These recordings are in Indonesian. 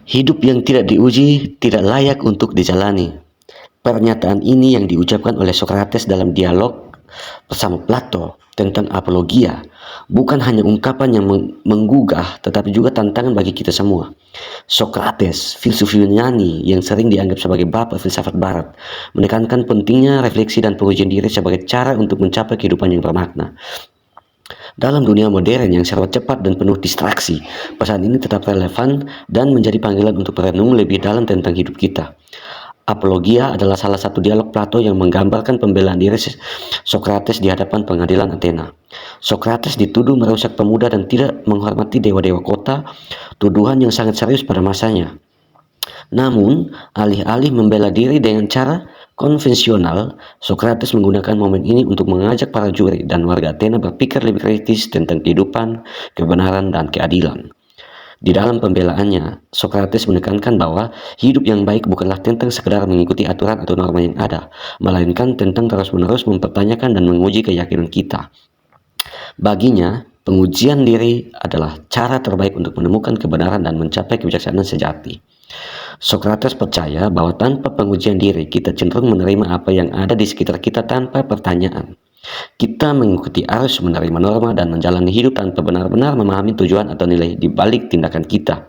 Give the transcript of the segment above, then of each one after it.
Hidup yang tidak diuji tidak layak untuk dijalani. Pernyataan ini yang diucapkan oleh Socrates dalam dialog bersama Plato tentang apologia, bukan hanya ungkapan yang menggugah, tetapi juga tantangan bagi kita semua. Socrates, filsuf Yunani yang sering dianggap sebagai bapak filsafat barat, menekankan pentingnya refleksi dan pengujian diri sebagai cara untuk mencapai kehidupan yang bermakna. Dalam dunia modern yang serba cepat dan penuh distraksi, pesan ini tetap relevan dan menjadi panggilan untuk merenung lebih dalam tentang hidup kita. Apologia adalah salah satu dialog Plato yang menggambarkan pembelaan diri Socrates di hadapan pengadilan Athena. Socrates dituduh merusak pemuda dan tidak menghormati dewa-dewa kota, tuduhan yang sangat serius pada masanya. Namun, alih-alih membela diri dengan cara konvensional, Socrates menggunakan momen ini untuk mengajak para juri dan warga Athena berpikir lebih kritis tentang kehidupan, kebenaran, dan keadilan. Di dalam pembelaannya, Socrates menekankan bahwa hidup yang baik bukanlah tentang sekedar mengikuti aturan atau norma yang ada, melainkan tentang terus-menerus mempertanyakan dan menguji keyakinan kita. Baginya, pengujian diri adalah cara terbaik untuk menemukan kebenaran dan mencapai kebijaksanaan sejati. Socrates percaya bahwa tanpa pengujian diri, kita cenderung menerima apa yang ada di sekitar kita tanpa pertanyaan. Kita mengikuti arus, menerima norma, dan menjalani hidup tanpa benar-benar memahami tujuan atau nilai di balik tindakan kita.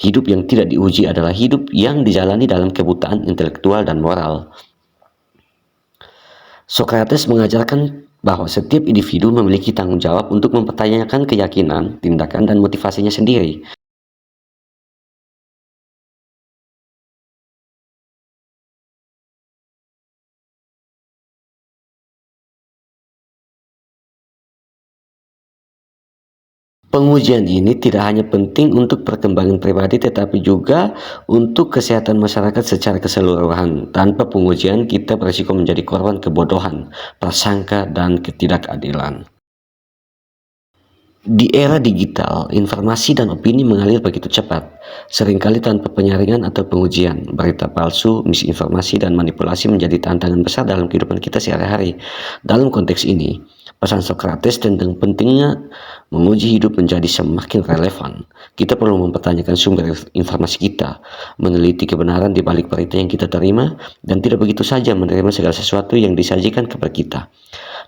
Hidup yang tidak diuji adalah hidup yang dijalani dalam kebutaan intelektual dan moral. Socrates mengajarkan bahwa setiap individu memiliki tanggung jawab untuk mempertanyakan keyakinan, tindakan, dan motivasinya sendiri. Pengujian ini tidak hanya penting untuk perkembangan pribadi, tetapi juga untuk kesehatan masyarakat secara keseluruhan. Tanpa pengujian, kita berisiko menjadi korban kebodohan, prasangka, dan ketidakadilan. Di era digital, informasi dan opini mengalir begitu cepat, seringkali tanpa penyaringan atau pengujian. Berita palsu, misinformasi, dan manipulasi menjadi tantangan besar dalam kehidupan kita sehari-hari. Dalam konteks ini, pesan Socrates tentang pentingnya menguji hidup menjadi semakin relevan. Kita perlu mempertanyakan sumber informasi kita, meneliti kebenaran di balik berita yang kita terima, dan tidak begitu saja menerima segala sesuatu yang disajikan kepada kita.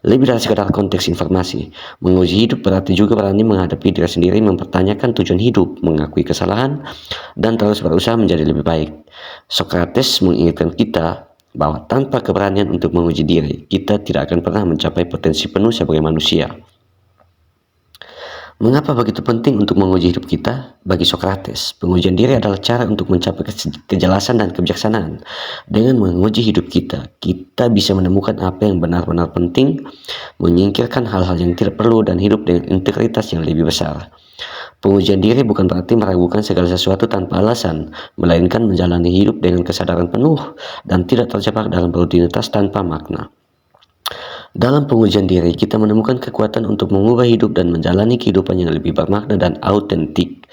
Lebih dari sekadar konteks informasi, menguji hidup berarti juga berani menghadapi diri sendiri, mempertanyakan tujuan hidup, mengakui kesalahan, dan terus berusaha menjadi lebih baik. Socrates mengingatkan kita bahwa tanpa keberanian untuk menguji diri, kita tidak akan pernah mencapai potensi penuh sebagai manusia. Mengapa begitu penting untuk menguji hidup kita? Bagi Socrates, pengujian diri adalah cara untuk mencapai kejelasan dan kebijaksanaan. Dengan menguji hidup kita, kita bisa menemukan apa yang benar-benar penting, menyingkirkan hal-hal yang tidak perlu, dan hidup dengan integritas yang lebih besar. Pengujian diri bukan berarti meragukan segala sesuatu tanpa alasan, melainkan menjalani hidup dengan kesadaran penuh dan tidak terjebak dalam rutinitas tanpa makna. Dalam pengujian diri, kita menemukan kekuatan untuk mengubah hidup dan menjalani kehidupan yang lebih bermakna dan autentik.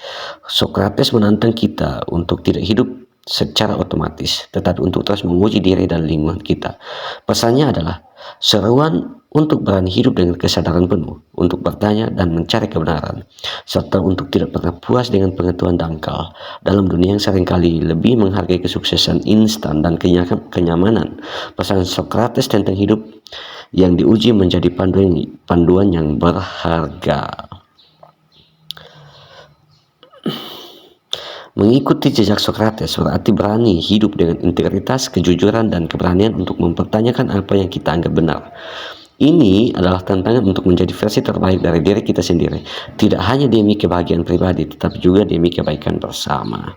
Socrates menantang kita untuk tidak hidup secara otomatis, tetapi untuk terus menguji diri dan lingkungan kita. Pesannya adalah seruan untuk berani hidup dengan kesadaran penuh, untuk bertanya dan mencari kebenaran, serta untuk tidak pernah puas dengan pengetahuan dangkal. Dalam dunia yang seringkali lebih menghargai kesuksesan instan dan kenyamanan, pesan Socrates tentang hidup yang diuji menjadi panduan yang berharga. Mengikuti jejak Socrates berarti berani hidup dengan integritas, kejujuran, dan keberanian untuk mempertanyakan apa yang kita anggap benar. Ini adalah tantangan untuk menjadi versi terbaik dari diri kita sendiri, tidak hanya demi kebahagiaan pribadi, tetapi juga demi kebaikan bersama.